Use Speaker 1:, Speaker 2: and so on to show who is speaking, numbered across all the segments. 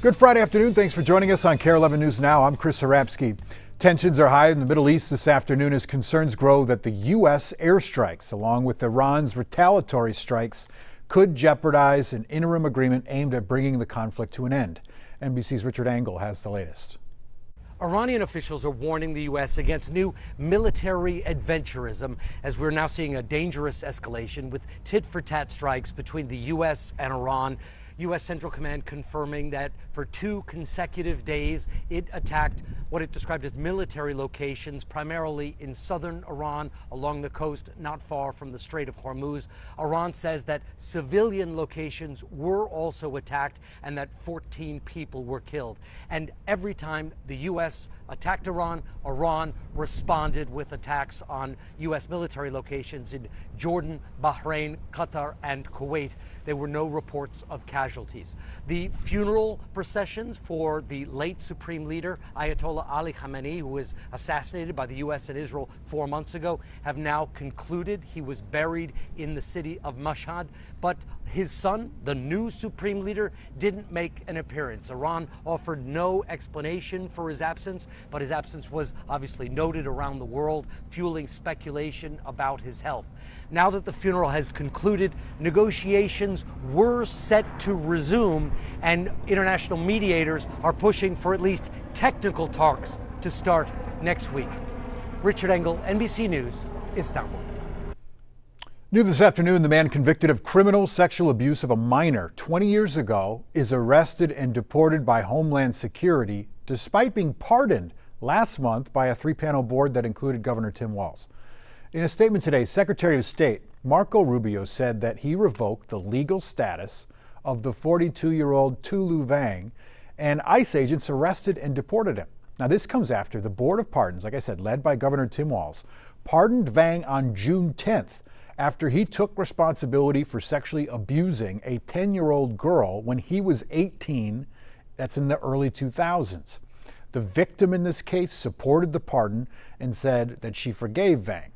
Speaker 1: Good Friday afternoon. Thanks for joining us on Kare 11 News Now. I'm Chris Harapsky. Tensions are high in the Middle East this afternoon as concerns grow that the U.S. airstrikes, along with Iran's retaliatory strikes, could jeopardize an interim agreement aimed at bringing the conflict to an end. NBC's Richard Engel has the latest.
Speaker 2: Iranian officials are warning the U.S. against new military adventurism as we're now seeing a dangerous escalation with tit-for-tat strikes between the U.S. and Iran. U.S. Central Command confirming that for 2 consecutive days it attacked what it described as military locations, primarily in southern Iran along the coast not far from the Strait of Hormuz. Iran says that civilian locations were also attacked and that 14 people were killed. And every time the U.S. attacked Iran, Iran responded with attacks on U.S. military locations in Jordan, Bahrain, Qatar, and Kuwait. There were no reports of casualties. The funeral processions for the late Supreme Leader, Ayatollah Ali Khamenei, who was assassinated by the U.S. and Israel 4 months ago, have now concluded. He was buried in the city of Mashhad, but his son, the new Supreme Leader, didn't make an appearance. Iran offered no explanation for his absence, but his absence was obviously noted around the world, fueling speculation about his health. Now that the funeral has concluded, negotiations were set to resume, and international mediators are pushing for at least technical talks to start next week. Richard Engel, NBC News, Istanbul.
Speaker 1: New this afternoon, the man convicted of criminal sexual abuse of a minor 20 years ago is arrested and deported by Homeland Security despite being pardoned last month by a 3-panel board that included Governor Tim Walz. In a statement today, Secretary of State Marco Rubio said that he revoked the legal status of the 42-year-old Tulu Vang, and ICE agents arrested and deported him. Now, this comes after the Board of Pardons, like I said, led by Governor Tim Walz, pardoned Vang on June 10th after he took responsibility for sexually abusing a 10-year-old girl when he was 18. That's in the early 2000s. The victim in this case supported the pardon and said that she forgave Vang.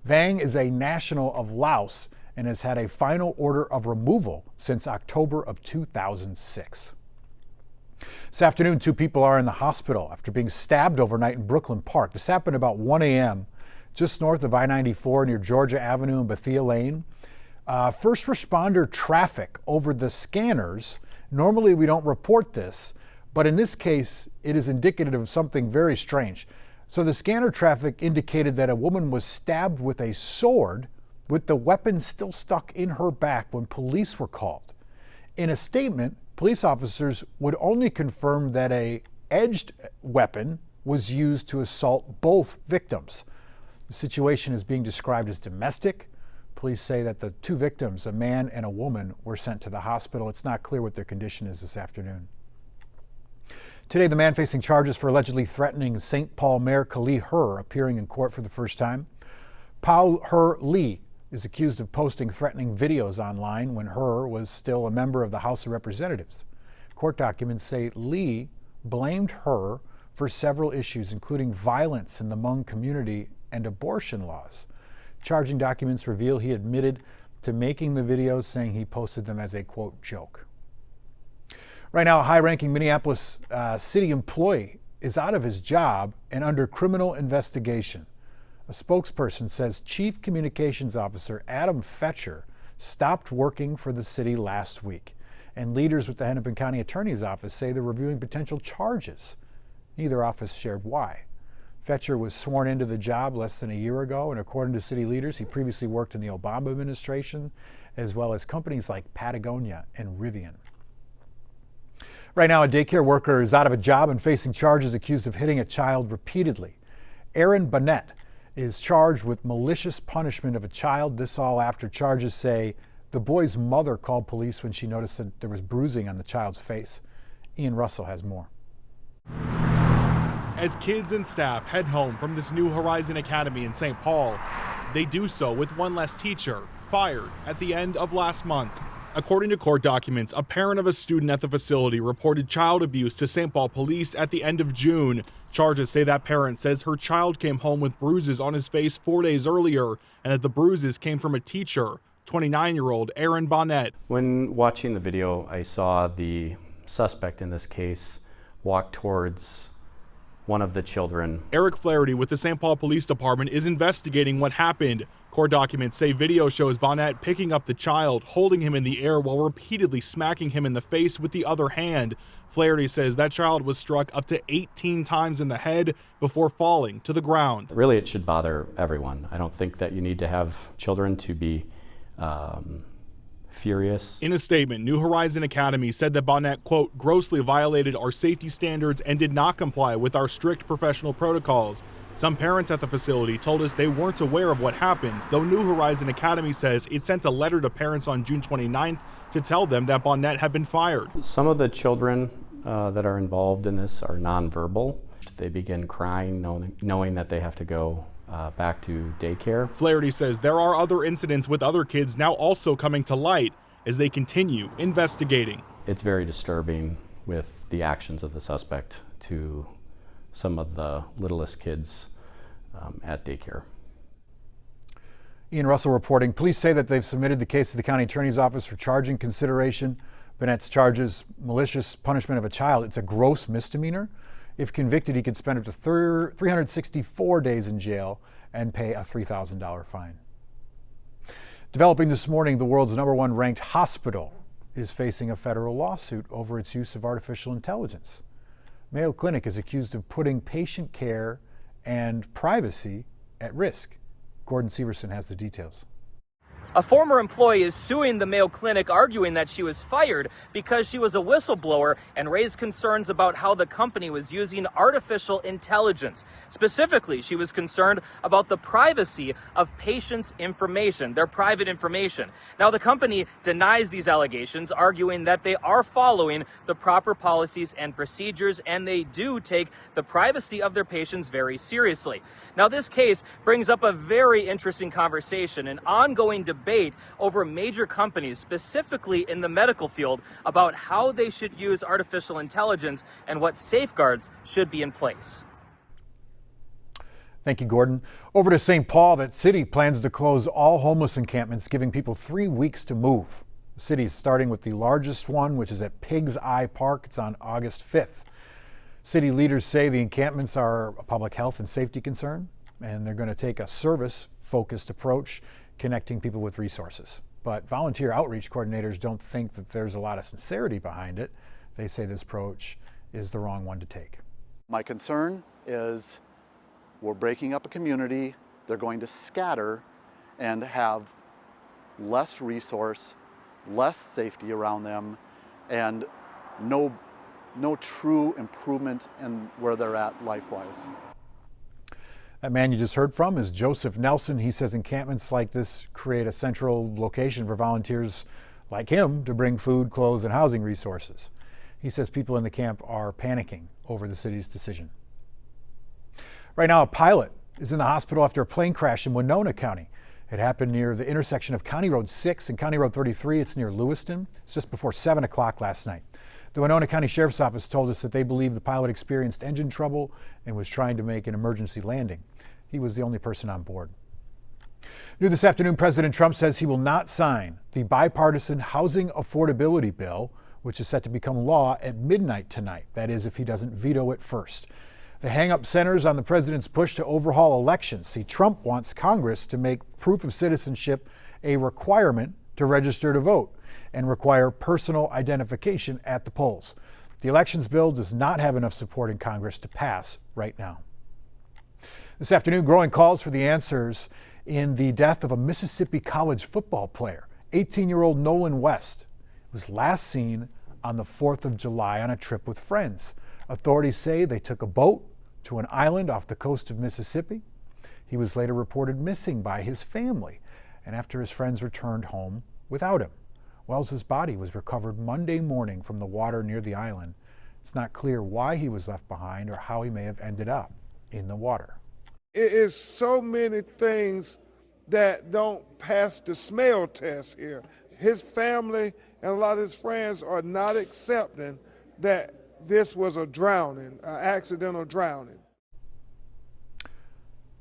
Speaker 1: Vang is a national of Laos and has had a final order of removal since October of 2006. This afternoon, 2 people are in the hospital after being stabbed overnight in Brooklyn Park. This happened about 1 a.m. just north of I-94 near Georgia Avenue and Bethia Lane. First responder traffic over the scanners. Normally we don't report this, but in this case it is indicative of something very strange. So the scanner traffic indicated that a woman was stabbed with a sword with the weapon still stuck in her back when police were called. In a statement, police officers would only confirm that a edged weapon was used to assault both victims. The situation is being described as domestic. Police say that the 2 victims, a man and a woman, were sent to the hospital. It's not clear what their condition is this afternoon. Today, the man facing charges for allegedly threatening St. Paul Mayor Kali Her appearing in court for the first time. Paul Her Lee is accused of posting threatening videos online when Her was still a member of the House of Representatives. Court documents say Lee blamed Her for several issues, including violence in the Hmong community and abortion laws. Charging documents reveal he admitted to making the videos, saying he posted them as a, quote, joke. Right now, a high-ranking Minneapolis city employee is out of his job and under criminal investigation. A spokesperson says Chief Communications Officer Adam Fetcher stopped working for the city last week, and leaders with the Hennepin County Attorney's Office say they're reviewing potential charges. Neither office shared why. Fetcher was sworn into the job less than a year ago, and according to city leaders, he previously worked in the Obama administration, as well as companies like Patagonia and Rivian. Right now, a daycare worker is out of a job and facing charges accused of hitting a child repeatedly. Aaron Burnett is charged with malicious punishment of a child. This all after charges say the boy's mother called police when she noticed that there was bruising on the child's face. Ian Russell has more.
Speaker 3: As kids and staff head home from this New Horizon Academy in St. Paul, they do so with one less teacher fired at the end of last month. According to court documents, a parent of a student at the facility reported child abuse to St. Paul police at the end of June. Charges say that parent says her child came home with bruises on his face 4 days earlier and that the bruises came from a teacher, 29-year-old Aaron Burnett.
Speaker 4: When watching the video, I saw the suspect in this case walked towards one of the children.
Speaker 3: Eric Flaherty with the St. Paul Police Department is investigating what happened. Court documents say video shows Bonnet picking up the child, holding him in the air while repeatedly smacking him in the face with the other hand. Flaherty says that child was struck up to 18 times in the head before falling to the ground.
Speaker 4: Really, it should bother everyone. I don't think that you need to have children to be furious.
Speaker 3: In a statement, New Horizon Academy said that Bonnet, quote, grossly violated our safety standards and did not comply with our strict professional protocols. Some parents at the facility told us they weren't aware of what happened, though New Horizon Academy says it sent a letter to parents on June 29th to tell them that Bonnet had been fired.
Speaker 4: Some of the children that are involved in this are nonverbal. They begin crying, knowing that they have to go back to daycare.
Speaker 3: Flaherty says there are other incidents with other kids now also coming to light as they continue investigating.
Speaker 4: It's very disturbing with the actions of the suspect to some of the littlest kids at daycare.
Speaker 1: Ian Russell reporting. Police say that they've submitted the case to the county attorney's office for charging consideration. Bonnett's charges malicious punishment of a child. It's a gross misdemeanor. If convicted, he could spend up to 364 days in jail and pay a $3,000 fine. Developing this morning, the world's #1 ranked hospital is facing a federal lawsuit over its use of artificial intelligence. Mayo Clinic is accused of putting patient care and privacy at risk. Gordon Severson has the details.
Speaker 5: A former employee is suing the Mayo Clinic, arguing that she was fired because she was a whistleblower and raised concerns about how the company was using artificial intelligence. Specifically, she was concerned about the privacy of patients' information, their private information. Now, the company denies these allegations, arguing that they are following the proper policies and procedures, and they do take the privacy of their patients very seriously. Now, this case brings up a very interesting conversation, an ongoing debate over major companies, specifically in the medical field, about how they should use artificial intelligence and what safeguards should be in place.
Speaker 1: Thank you, Gordon. Over to St. Paul, that city plans to close all homeless encampments, giving people 3 weeks to move. The city is starting with the largest one, which is at Pig's Eye Park. It's on August 5th. City leaders say the encampments are a public health and safety concern, and they're going to take a service-focused approach, connecting people with resources. But volunteer outreach coordinators don't think that there's a lot of sincerity behind it. They say this approach is the wrong one to take.
Speaker 6: My concern is we're breaking up a community. They're going to scatter and have less resource, less safety around them, and no true improvement in where they're at life-wise.
Speaker 1: That man you just heard from is Joseph Nelson. He says encampments like this create a central location for volunteers like him to bring food, clothes, and housing resources. He says people in the camp are panicking over the city's decision. Right now, a pilot is in the hospital after a plane crash in Winona County. It happened near the intersection of County Road 6 and County Road 33. It's near Lewiston. It's just before 7 o'clock last night. The Winona County Sheriff's Office told us that they believe the pilot experienced engine trouble and was trying to make an emergency landing. He was the only person on board. New this afternoon, President Trump says he will not sign the bipartisan housing affordability bill, which is set to become law at midnight tonight. That is, if he doesn't veto it first. The hang-up centers on the president's push to overhaul elections. See, Trump wants Congress to make proof of citizenship a requirement to register to vote and require personal identification at the polls. The elections bill does not have enough support in Congress to pass right now. This afternoon, growing calls for the answers in the death of a Mississippi college football player. 18-year-old Nolan West was last seen on the 4th of July on a trip with friends. Authorities say they took a boat to an island off the coast of Mississippi. He was later reported missing by his family, and after his friends returned home without him. Wells's body was recovered Monday morning from the water near the island. It's not clear why he was left behind or how he may have ended up in the water.
Speaker 7: It is so many things that don't pass the smell test here. His family and a lot of his friends are not accepting that this was a drowning, an accidental drowning.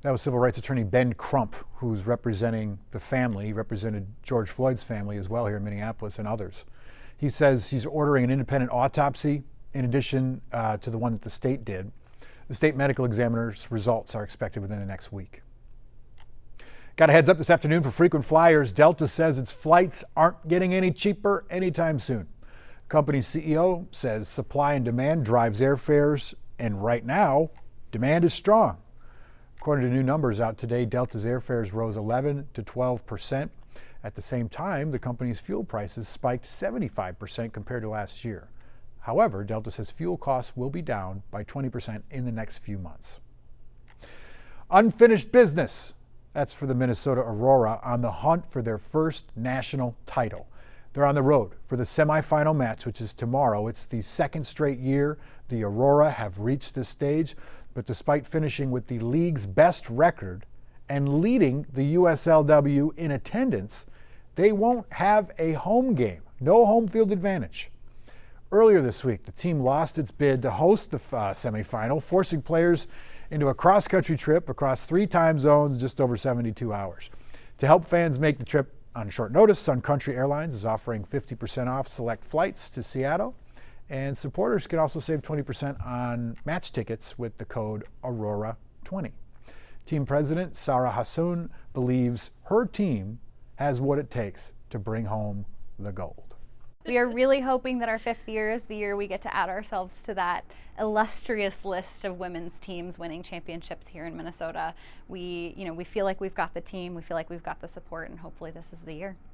Speaker 1: That was civil rights attorney Ben Crump, who's representing the family. He represented George Floyd's family as well here in Minneapolis and others. He says he's ordering an independent autopsy in addition to the one that the state did. The state medical examiner's results are expected within the next week. Got a heads up this afternoon for frequent flyers. Delta says its flights aren't getting any cheaper anytime soon. Company CEO says supply and demand drives airfares, and right now, demand is strong. According to new numbers out today, Delta's airfares rose 11 to 12%. At the same time, the company's fuel prices spiked 75% compared to last year. However, Delta says fuel costs will be down by 20% in the next few months. Unfinished business. That's for the Minnesota Aurora on the hunt for their first national title. They're on the road for the semifinal match, which is tomorrow. It's the second straight year the Aurora have reached this stage, but despite finishing with the league's best record and leading the USLW in attendance, they won't have a home game, no home field advantage. Earlier this week, the team lost its bid to host the semifinal, forcing players into a cross-country trip across 3 time zones in just over 72 hours. To help fans make the trip on short notice, Sun Country Airlines is offering 50% off select flights to Seattle, and supporters can also save 20% on match tickets with the code Aurora20. Team president Sarah Hassoun believes her team has what it takes to bring home the gold.
Speaker 8: We are really hoping that our 5th year is the year we get to add ourselves to that illustrious list of women's teams winning championships here in Minnesota. We feel like we've got the team, we feel like we've got the support, and hopefully this is the year.